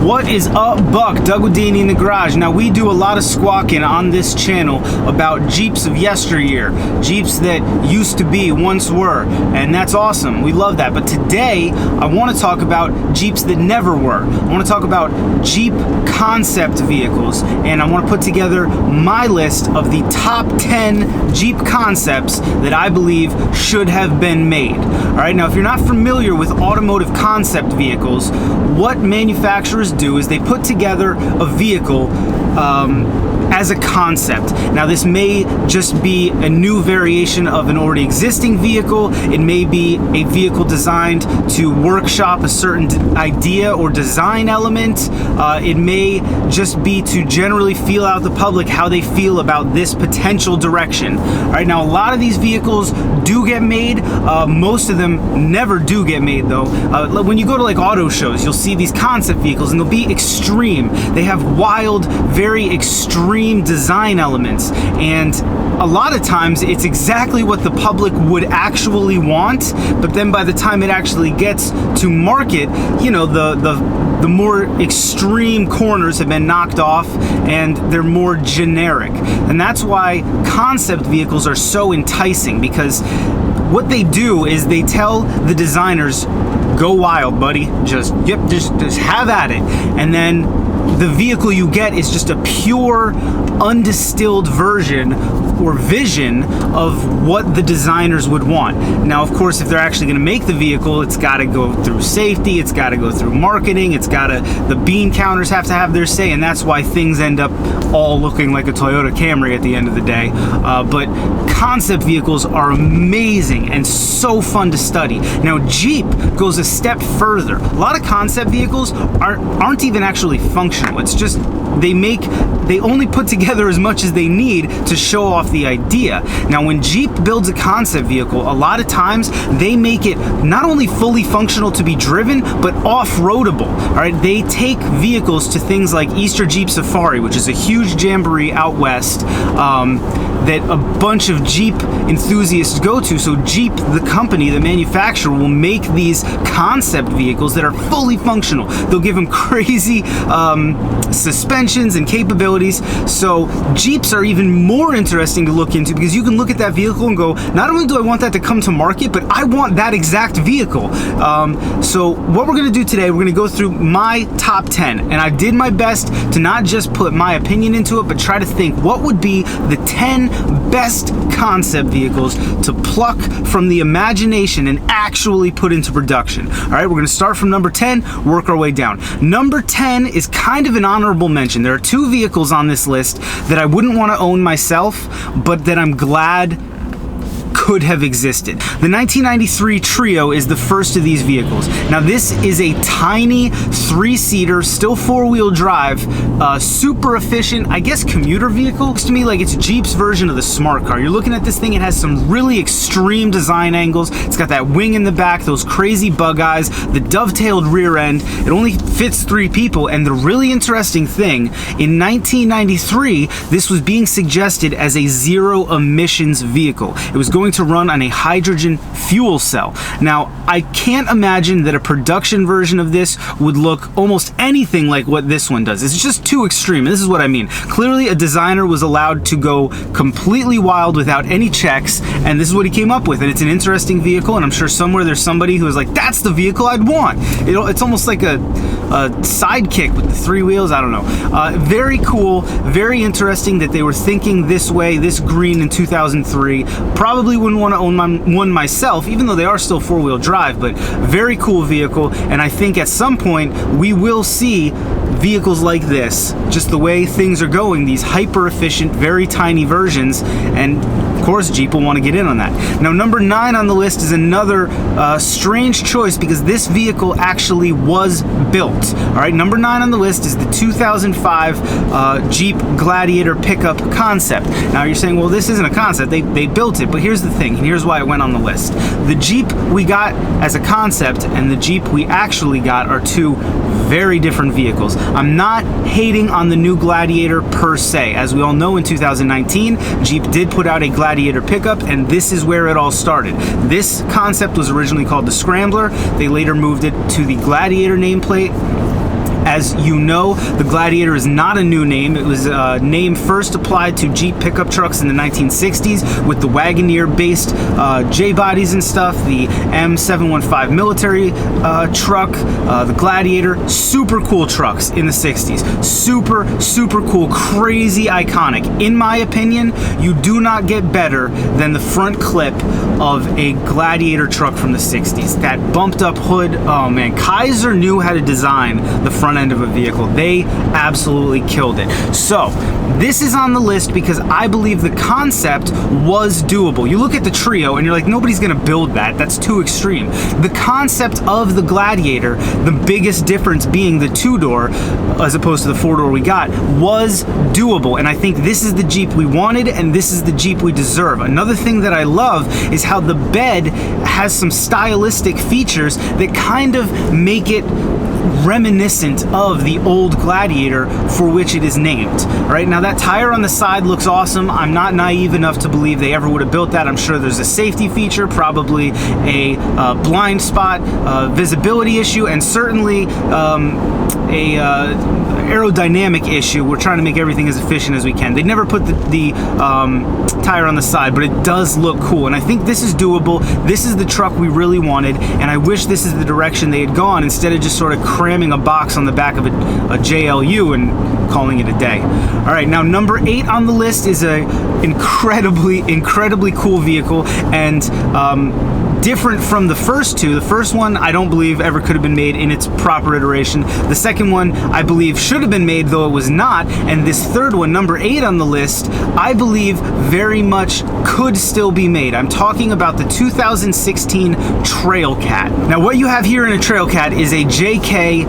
What is up, Buck? Doug with D&E in the garage. Now, we do a lot of squawking on this channel about Jeeps of yesteryear, Jeeps that used to be, once were, and that's awesome. We love that. But today, I want to talk about Jeeps that never were. I want to talk about Jeep concept vehicles, and I want to put together my list of the top 10 Jeep concepts that I believe should have been made. All right, now, if you're not familiar with automotive concept vehicles, what manufacturers do is they put together a vehicle as a concept. Now, this may just be a new variation of an already existing vehicle. It may be a vehicle designed to workshop a certain idea or design element. It may just be to generally feel out the public how they feel about this potential direction. All right, now a lot of these vehicles do get made. Most of them never do get made, though. When you go to like auto shows, you'll see these concept vehicles, and they'll be extreme. They have wild, very extreme design elements, and a lot of times it's exactly what the public would actually want, but then by the time it actually gets to market, you know, the more extreme corners have been knocked off and they're more generic. And that's why concept vehicles are so enticing, because what they do is they tell the designers, go wild, buddy, just have at it. And then the vehicle you get is just a pure, undistilled version or vision of what the designers would want. Now, of course, if they're actually going to make the vehicle, it's got to go through safety, it's got to go through marketing, the bean counters have to have their say, and that's why things end up all looking like a Toyota Camry at the end of the day. But concept vehicles are amazing and so fun to study. Now, Jeep goes a step further. A lot of concept vehicles aren't even actually functional. It's just they only put together as much as they need to show off the idea. Now, when Jeep builds a concept vehicle, a lot of times they make it not only fully functional to be driven, but off-roadable. All right, they take vehicles to things like Easter Jeep Safari, which is a huge jamboree out west that a bunch of Jeep enthusiasts go to. So Jeep, the company, the manufacturer, will make these concept vehicles that are fully functional. They'll give them crazy suspensions and capabilities. So Jeeps are even more interesting to look into, because you can look at that vehicle and go, not only do I want that to come to market, but I want that exact vehicle. So what we're going to do today, we're going to go through my top 10, and I did my best to not just put my opinion into it, but try to think what would be the 10 best concept vehicles to pluck from the imagination and actually put into production. All right, we're going to start from number 10, work our way down. Number 10 is kind of an honorable mention. There are two vehicles on this list that I wouldn't want to own myself, but that I'm glad could have existed. The 1993 Trio is the first of these vehicles. Now, this is a tiny three-seater, still four-wheel drive, super efficient, I guess, commuter vehicle. Looks to me like it's Jeep's version of the smart car. You're looking at this thing, it has some really extreme design angles. It's got that wing in the back, those crazy bug eyes, the dovetailed rear end. It only fits 3 people, and the really interesting thing, in 1993, this was being suggested as a zero-emissions vehicle. It was going to run on a hydrogen fuel cell. Now, I can't imagine that a production version of this would look almost anything like what this one does. It's just too extreme, and this is what I mean. Clearly, a designer was allowed to go completely wild without any checks, and this is what he came up with, and it's an interesting vehicle, and I'm sure somewhere there's somebody who is like, that's the vehicle I'd want. It's almost like a sidekick with the 3 wheels. I don't know. Very cool, very interesting that they were thinking this way, this green in 2003. Probably wouldn't want to own one myself, even though they are still 4-wheel drive, but very cool vehicle. And I think at some point we will see vehicles like this, just the way things are going, these hyper efficient, very tiny versions, and of course Jeep will want to get in on that. Now, number 9 on the list is another strange choice, because this vehicle actually was built. All right, number 9 on the list is the 2005 Jeep Gladiator pickup concept. Now, you're saying, well, this isn't a concept, they built it, but here's the thing, and here's why it went on the list. The Jeep we got as a concept and the Jeep we actually got are two very different vehicles. I'm not hating on the new Gladiator per se. As we all know, in 2019, Jeep did put out a Gladiator pickup, and this is where it all started. This concept was originally called the Scrambler. They later moved it to the Gladiator nameplate. As you know, the Gladiator is not a new name. It was a name first applied to Jeep pickup trucks in the 1960s with the Wagoneer-based J-bodies and stuff, the M715 military truck, the Gladiator. Super cool trucks in the 60s. Super cool, crazy iconic. In my opinion, you do not get better than the front clip of a Gladiator truck from the 60s. That bumped up hood, oh man, Kaiser knew how to design the front end of a vehicle. They absolutely killed it. So this is on the list because I believe the concept was doable. You look at the Trio and you're like, nobody's gonna build that. That's too extreme. The concept of the Gladiator, the biggest difference being the two-door as opposed to the four-door we got, was doable. And I think this is the Jeep we wanted and this is the Jeep we deserve. Another thing that I love is how the bed has some stylistic features that kind of make it reminiscent of the old Gladiator for which it is named. Right now, that tire on the side looks awesome. I'm not naive enough to believe they ever would have built that. I'm sure there's a safety feature, probably a blind spot visibility issue, and certainly a aerodynamic issue. We're trying to make everything as efficient as we can. They never put the tire on the side, but it does look cool, and I think this is doable. This is the truck we really wanted, and I wish this is the direction they had gone instead of just sort of cramming a box on the back of a JLU and calling it a day. All right, now number 8 on the list is a incredibly cool vehicle, and different from the first two. The first one I don't believe ever could have been made in its proper iteration. The second one I believe should have been made, though it was not. And this third one, number 8 on the list, I believe very much could still be made. I'm talking about the 2016 TrailCat. Now what you have here in a TrailCat is a JK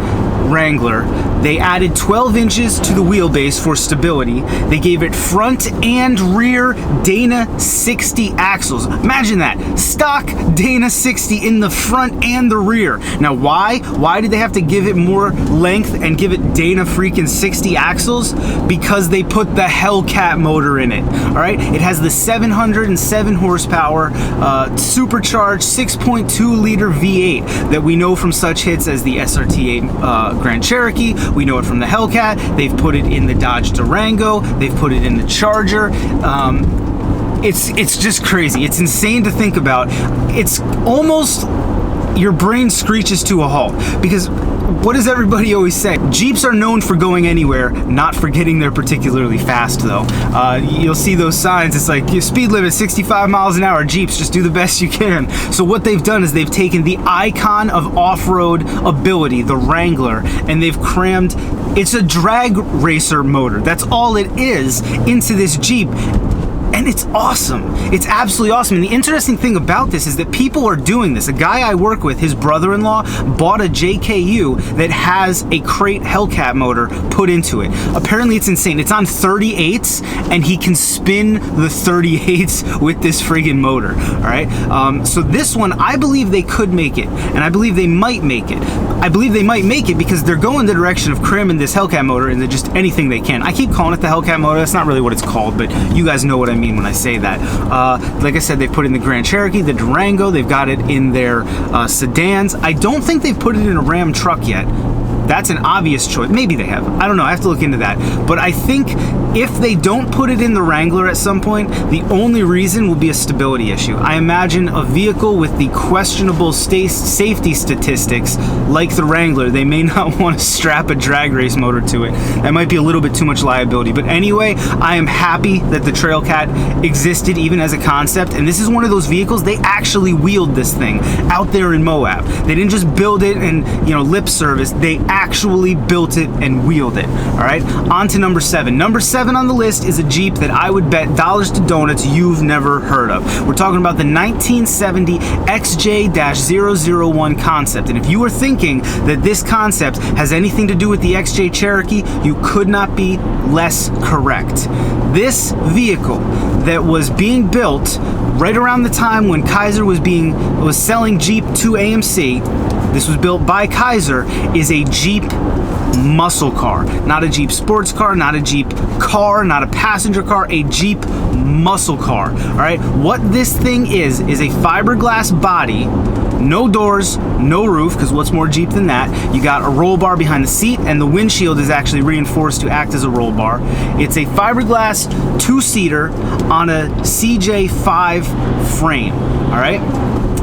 Wrangler. They added 12 inches to the wheelbase for stability. They gave it front and rear Dana 60 axles. Imagine that. Stock Dana 60 in the front and the rear. Now why? Why did they have to give it more length and give it Dana freaking 60 axles? Because they put the Hellcat motor in it. Alright? It has the 707 horsepower, supercharged 6.2 liter V8 that we know from such hits as the SRT8 Grand Cherokee. We know it from the Hellcat. They've put it in the Dodge Durango. They've put it in the Charger. It's just crazy. It's insane to think about. It's almost your brain screeches to a halt because what does everybody always say? Jeeps are known for going anywhere, not for getting there particularly fast though. You'll see those signs, it's like your speed limit 65 miles an hour, Jeeps, just do the best you can. So what they've done is they've taken the icon of off-road ability, the Wrangler, and they've crammed, it's a drag racer motor, that's all it is, into this Jeep. And it's awesome. It's absolutely awesome. And the interesting thing about this is that people are doing this. A guy I work with, his brother-in-law, bought a JKU that has a crate Hellcat motor put into it. Apparently it's insane. It's on 38s and he can spin the 38s with this friggin' motor. All right. So this one, I believe they could make it, and I believe they might make it. I believe they might make it because they're going the direction of cramming this Hellcat motor into just anything they can. I keep calling it the Hellcat motor. That's not really what it's called, but you guys know what I mean when I say that. Like I said, they've put it in the Grand Cherokee, the Durango, they've got it in their sedans. I don't think they've put it in a Ram truck yet. That's an obvious choice. Maybe they have. I don't know. I have to look into that. But I think if they don't put it in the Wrangler at some point, the only reason will be a stability issue. I imagine a vehicle with the questionable safety statistics like the Wrangler, they may not want to strap a drag race motor to it. That might be a little bit too much liability. But anyway, I am happy that the TrailCat existed even as a concept. And this is one of those vehicles, they actually wheeled this thing out there in Moab. They didn't just build it and, you know, lip service. They actually built it and wheeled it. All right, on to number 7. Number 7 on the list is a Jeep that I would bet dollars to donuts you've never heard of. We're talking about the 1970 XJ-001 concept. And if you were thinking that this concept has anything to do with the XJ Cherokee, you could not be less correct. This vehicle that was being built right around the time when Kaiser was selling Jeep to AMC, this was built by Kaiser, is a Jeep muscle car. Not a Jeep sports car, not a Jeep car, not a passenger car, a Jeep muscle car. All right, what this thing is a fiberglass body, no doors, no roof, because what's more Jeep than that? You got a roll bar behind the seat, and the windshield is actually reinforced to act as a roll bar. It's a fiberglass two-seater on a CJ5 frame, all right?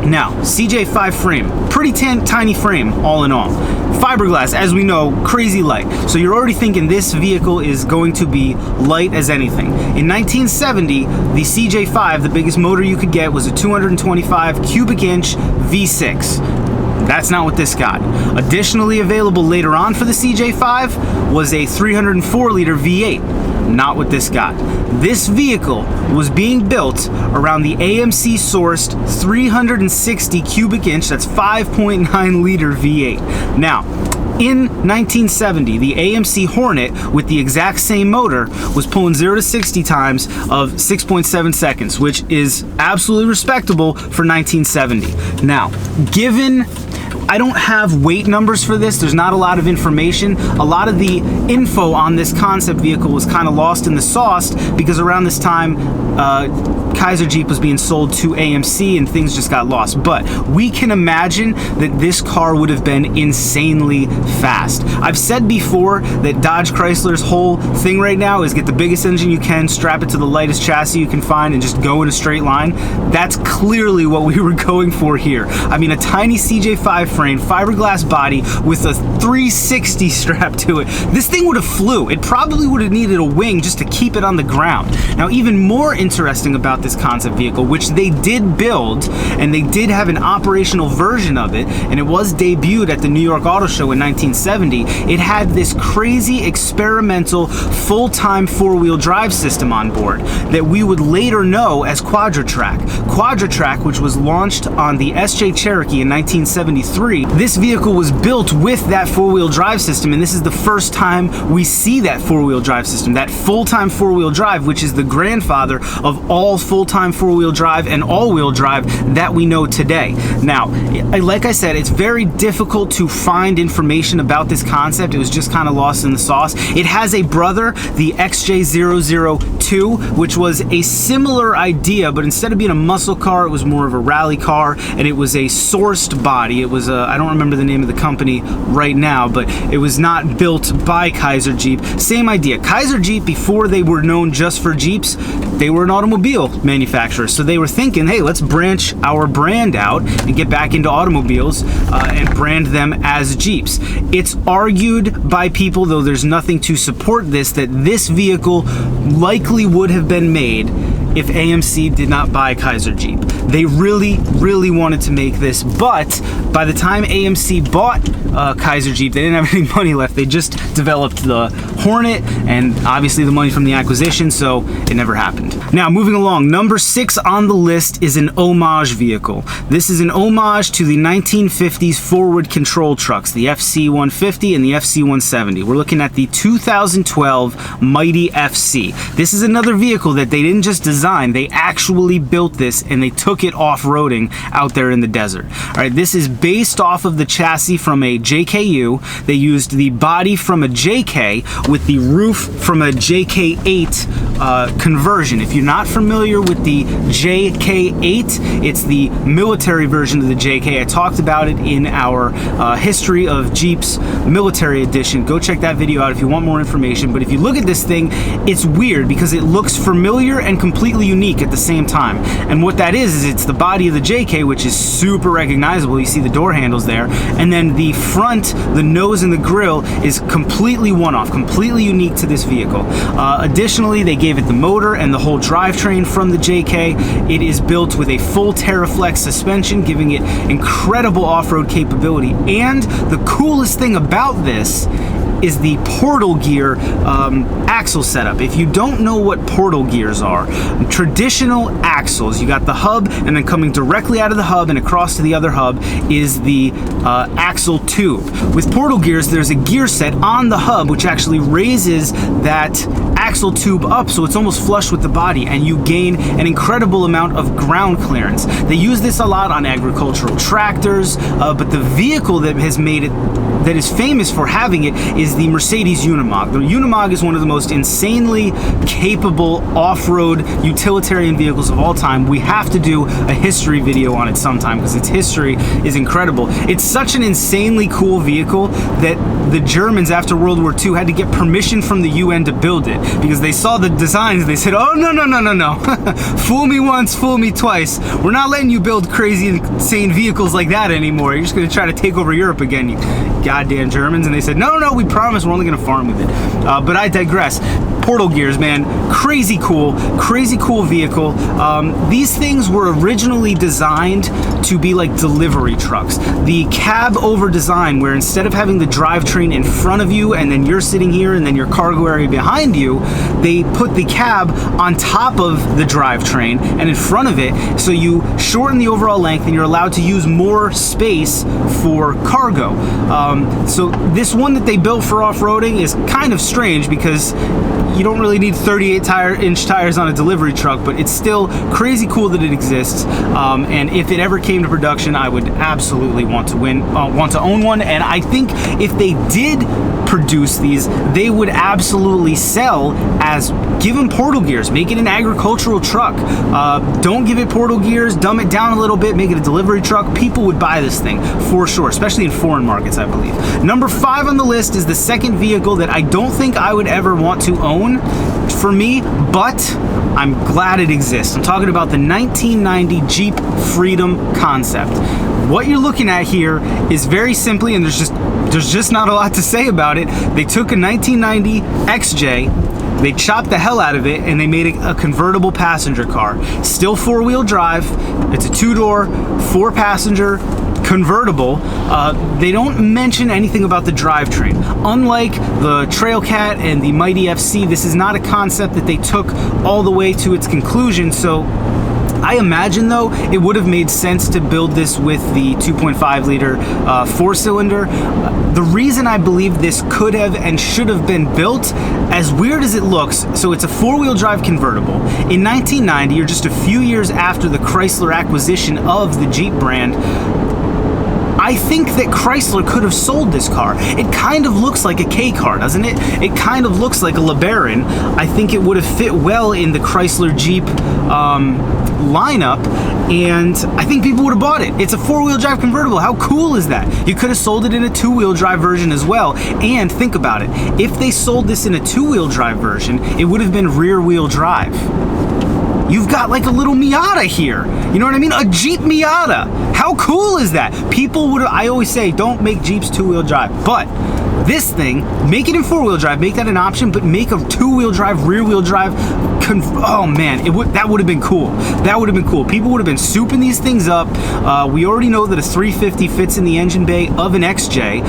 Now, CJ5 frame, pretty tiny frame all in all. Fiberglass, as we know, crazy light. So you're already thinking this vehicle is going to be light as anything. In 1970, the CJ5, the biggest motor you could get, was a 225 cubic inch V6. That's not what this got. Additionally available later on for the CJ5 was a 304 liter V8. Not what this got. This vehicle was being built around the AMC sourced 360 cubic inch, that's 5.9 liter V8. Now, in 1970, the AMC Hornet with the exact same motor was pulling 0 to 60 times of 6.7 seconds, which is absolutely respectable for 1970. Now, given I don't have weight numbers for this. There's not a lot of information. A lot of the info on this concept vehicle was kind of lost in the sauce because around this time, Kaiser Jeep was being sold to AMC and things just got lost. But we can imagine that this car would have been insanely fast. I've said before that Dodge Chrysler's whole thing right now is get the biggest engine you can, strap it to the lightest chassis you can find, and just go in a straight line. That's clearly what we were going for here. I mean, a tiny CJ5 frame, fiberglass body with a 360 strap to it. This thing would have flew. It probably would have needed a wing just to keep it on the ground. Now, even more interesting about this concept vehicle, which they did build, and they did have an operational version of it, and it was debuted at the New York Auto Show in 1970, it had this crazy experimental full-time four-wheel drive system on board that we would later know as Quadratrac. Quadratrac, which was launched on the SJ Cherokee in 1973, this vehicle was built with that four-wheel drive system, and this is the first time we see that four-wheel drive system, that full-time four-wheel drive, which is the grandfather of all full-time four-wheel drive and all-wheel drive that we know today. Now, like I said, it's very difficult to find information about this concept. It was just kind of lost in the sauce. It has a brother, the XJ002, which was a similar idea, but instead of being a muscle car, it was more of a rally car, and it was a sourced body. It was a, I don't remember the name of the company right now, but it was not built by Kaiser Jeep. Same idea. Kaiser Jeep, before they were known just for Jeeps, they were an automobile manufacturer. So they were thinking, hey, let's branch our brand out and get back into automobiles and brand them as Jeeps. It's argued by people, though there's nothing to support this, that this vehicle likely would have been made if AMC did not buy Kaiser Jeep. They really wanted to make this, but by the time AMC bought Kaiser Jeep, they didn't have any money left. They just developed the Hornet and obviously the money from the acquisition, so it never happened. Now, moving along, number 6 on the list is an homage vehicle. This is an homage to the 1950s forward control trucks, the FC-150 and the FC-170. We're looking at the 2012 Mighty FC. This is another vehicle that they didn't just design, they actually built this and they took it off-roading out there in the desert. All right, this is based off of the chassis from a JKU. They used the body from a JK with the roof from a JK8 conversion. If you're not familiar with the JK8, it's the military version of the JK. I talked about it in our history of Jeeps military edition. Go check that video out if you want more information. But if you look at this thing, it's weird because it looks familiar and completely unique at the same time. And what that is it's the body of the JK, which is super recognizable. You see the door handles there. And then the front, the nose and the grille is completely one-off, completely unique to this vehicle. Additionally, they gave it the motor and the whole drivetrain from the JK. It is built with a full Terraflex suspension, giving it incredible off-road capability. And the coolest thing about this is the portal gear axle setup. If you don't know what portal gears are, traditional axles, you got the hub, and then coming directly out of the hub and across to the other hub is the axle tube. With portal gears, there's a gear set on the hub which actually raises that axle tube up so it's almost flush with the body, and you gain an incredible amount of ground clearance. They use this a lot on agricultural tractors, but the vehicle that has made it, that is famous for having it, is the Mercedes Unimog. The Unimog is one of the most insanely capable off-road utilitarian vehicles of all time. We have to do a history video on it sometime because its history is incredible. It's such an insanely cool vehicle that the Germans after World War II had to get permission from the UN to build it because they saw the designs. They said, oh, no. Fool me once, fool me twice. We're not letting you build crazy, insane vehicles like that anymore. You're just going to try to take over Europe again, you goddamn Germans. And they said, no, we promise we're only going to farm with it. But I digress. Portal gears, man, crazy cool vehicle. These things were originally designed to be like delivery trucks. The cab over design, where instead of having the drivetrain in front of you and then you're sitting here and then your cargo area behind you, they put the cab on top of the drivetrain and in front of it, so you shorten the overall length and you're allowed to use more space for cargo. So this one that they built for off-roading is kind of strange because you don't really need 38-inch tires on a delivery truck, but it's still crazy cool that it exists. And if it ever came to production, I would absolutely want to own one. And I think if they did produce these, they would absolutely sell as, give them portal gears, make it an agricultural truck. Don't give it portal gears, dumb it down a little bit, make it a delivery truck. People would buy this thing for sure, especially in foreign markets, I believe. Number 5 on the list is the second vehicle that I don't think I would ever want to own for me, but I'm glad it exists. I'm talking about the 1990 Jeep Freedom concept. What you're looking at here is very simply, and there's just not a lot to say about it. They took a 1990 XJ, they chopped the hell out of it, and they made it a convertible passenger car. Still 4-wheel drive. It's a 2-door, 4-passenger convertible. They don't mention anything about the drivetrain. Unlike the TrailCat and the Mighty FC, this is not a concept that they took all the way to its conclusion. So I imagine, though, it would have made sense to build this with the 2.5 liter 4-cylinder. The reason I believe this could have and should have been built, as weird as it looks, so it's a 4-wheel drive convertible. In 1990, or just a few years after the Chrysler acquisition of the Jeep brand, I think that Chrysler could have sold this car. It kind of looks like a K car, doesn't it? It kind of looks like a LeBaron. I think it would have fit well in the Chrysler Jeep lineup, and I think people would have bought it. It's a 4-wheel drive convertible. How cool is that? You could have sold it in a 2-wheel drive version as well. And think about it. If they sold this in a 2-wheel drive version, it would have been rear-wheel drive. You've got like a little Miata here. You know what I mean? A Jeep Miata. How cool is that? People would, I always say, don't make Jeeps 2-wheel drive. But this thing, make it in 4-wheel drive, make that an option, but make a 2-wheel drive, rear-wheel drive. Oh man, that would have been cool. That would have been cool. People would have been souping these things up. We already know that a 350 fits in the engine bay of an XJ.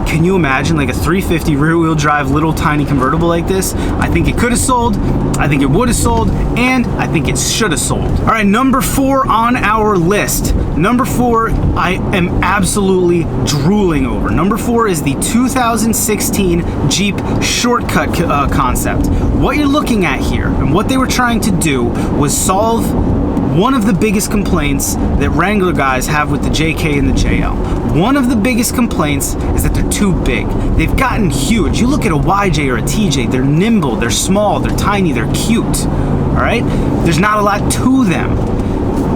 Can you imagine like a 350 rear-wheel drive little tiny convertible like this? I think it could have sold, I think it would have sold, and I think it should have sold. All right, number 4 on our list. Number 4, I am absolutely drooling over. Number 4 is the 2016 Jeep Shortcut concept. What you're looking at here, and what they were trying to do, was solve one of the biggest complaints that Wrangler guys have with the JK and the JL. One of the biggest complaints is that they're too big. They've gotten huge. You look at a YJ or a TJ, they're nimble, they're small, they're tiny, they're cute. All right? There's not a lot to them.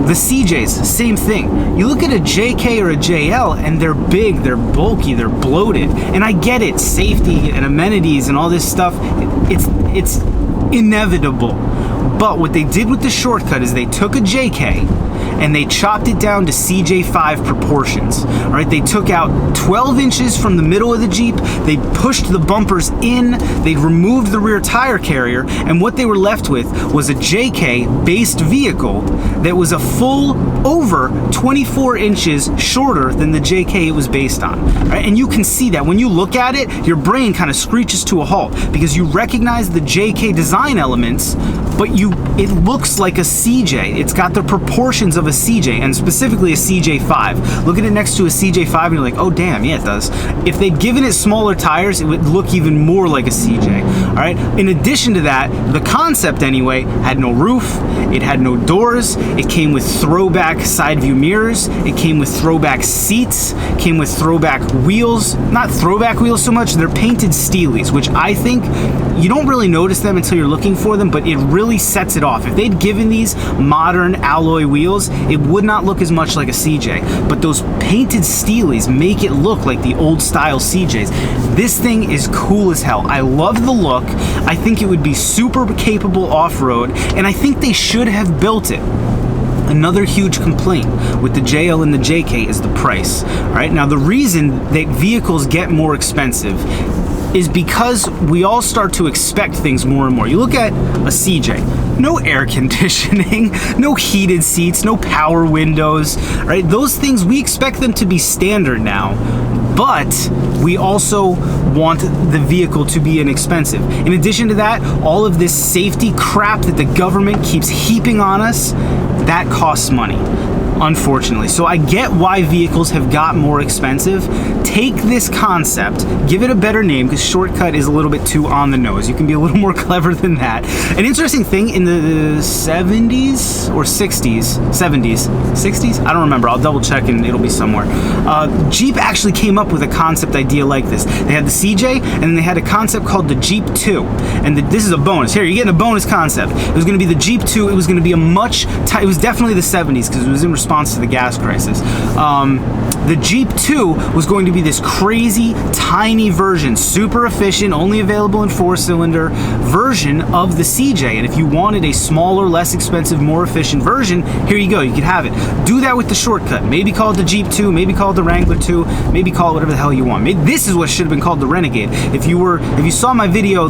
The CJs, same thing. You look at a JK or a JL and they're big, they're bulky, they're bloated. And I get it, safety and amenities and all this stuff, it's inevitable. But what they did with the Shortcut is they took a JK and they chopped it down to CJ5 proportions. All right, they took out 12 inches from the middle of the Jeep, they pushed the bumpers in, they removed the rear tire carrier, and what they were left with was a JK-based vehicle that was a full over 24 inches shorter than the JK it was based on. All right, and you can see that when you look at it, your brain kind of screeches to a halt because you recognize the JK design elements, but it looks like a CJ. It's got the proportions proportions of a CJ, and specifically a CJ5. Look at it next to a CJ5 and you're like, oh damn, yeah it does. If they'd given it smaller tires, it would look even more like a CJ. All right. In addition to that, the concept anyway had no roof, it had no doors, it came with throwback side view mirrors, it came with throwback seats, came with throwback wheels. Not throwback wheels so much, they're painted steelies, which I think you don't really notice them until you're looking for them, but it really sets it off. If they'd given these modern alloy wheels, it would not look as much like a CJ, but those painted steelies make it look like the old style CJs. This thing is cool as hell. I love the look. I think it would be super capable off-road, and I think they should have built it. Another huge complaint with the JL and the JK is the price. All right, now the reason that vehicles get more expensive is because we all start to expect things more and more. You look at a CJ, no air conditioning, no heated seats, no power windows, right? Those things, we expect them to be standard now, but we also want the vehicle to be inexpensive. In addition to that, all of this safety crap that the government keeps heaping on us, that costs money, unfortunately. So I get why vehicles have got more expensive. Take this concept, give it a better name, because shortcut is a little bit too on the nose. You can be a little more clever than that. An interesting thing, in the 70s or 60s, 70s, 60s? I don't remember, I'll double check and it'll be somewhere. Jeep actually came up with a concept idea like this. They had the CJ, and then they had a concept called the Jeep 2. And this is a bonus. Here, you're getting a bonus concept. It was gonna be the Jeep 2, it was gonna be a much, it was definitely the 70s, because it was in response to the gas crisis. The Jeep 2 was going to be this crazy, tiny version, super efficient, only available in 4-cylinder version of the CJ. And if you wanted a smaller, less expensive, more efficient version, here you go, you could have it. Do that with the shortcut. Maybe call it the Jeep 2, maybe call it the Wrangler 2, maybe call it whatever the hell you want. Maybe this is what should have been called the Renegade. If you saw my video,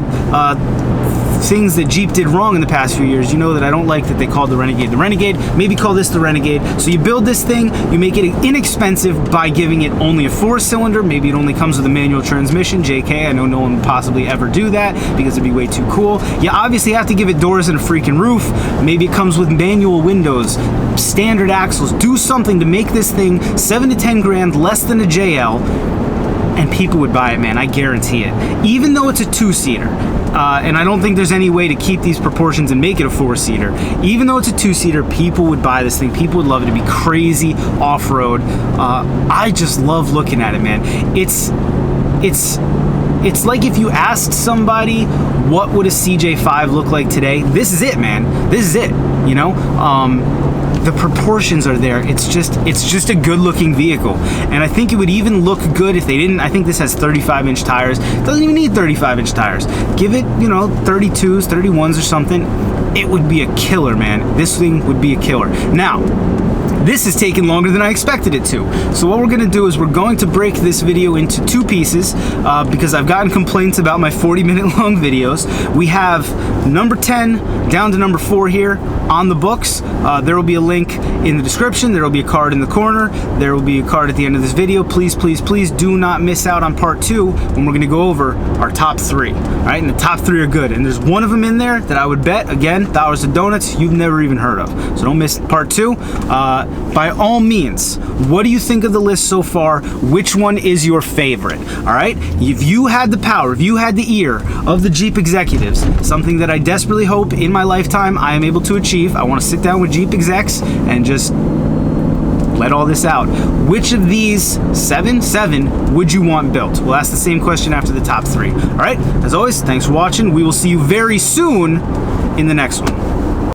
things that Jeep did wrong in the past few years, you know that I don't like that they called the Renegade. Maybe call this the Renegade. So you build this thing, you make it inexpensive by giving it only a 4-cylinder. Maybe it only comes with a manual transmission. JK, I know no one would possibly ever do that because it'd be way too cool. You obviously have to give it doors and a freaking roof. Maybe it comes with manual windows, standard axles. Do something to make this thing 7 to 10 grand less than a JL, and people would buy it, man. I guarantee it. Even though it's a 2-seater. And I don't think there's any way to keep these proportions and make it a 4-seater. Even though it's a 2-seater, people would buy this thing. People would love it. It'd be crazy off-road. I just love looking at it, man. It's like if you asked somebody what would a CJ5 look like today. This is it, man. This is it. You know, the proportions are there. It's just a good looking vehicle, and I think it would even look good if they didn't. I think this has 35-inch tires. It doesn't even need 35-inch tires. Give it, you know, 32s, 31s or something. It would be a killer, man. This thing would be a killer. Now, this is taking longer than I expected it to. So what we're gonna do is we're going to break this video into 2 pieces because I've gotten complaints about my 40-minute long videos. We have number 10 down to number 4 here on the books. There will be a link in the description. There will be a card in the corner. There will be a card at the end of this video. Please, please, please do not miss out on part 2 when we're gonna go over our top 3. All right, and the top 3 are good. And there's one of them in there that I would bet, again, dollars of donuts, you've never even heard of. So don't miss part 2. By all means, what do you think of the list so far? Which one is your favorite? All right, if you had the power, if you had the ear of the Jeep executives, something that I desperately hope in my lifetime I am able to achieve, I want to sit down with Jeep execs and just let all this out. Which of these seven would you want built? We'll ask the same question after the top 3. All right, as always, thanks for watching. We will see you very soon in the next one.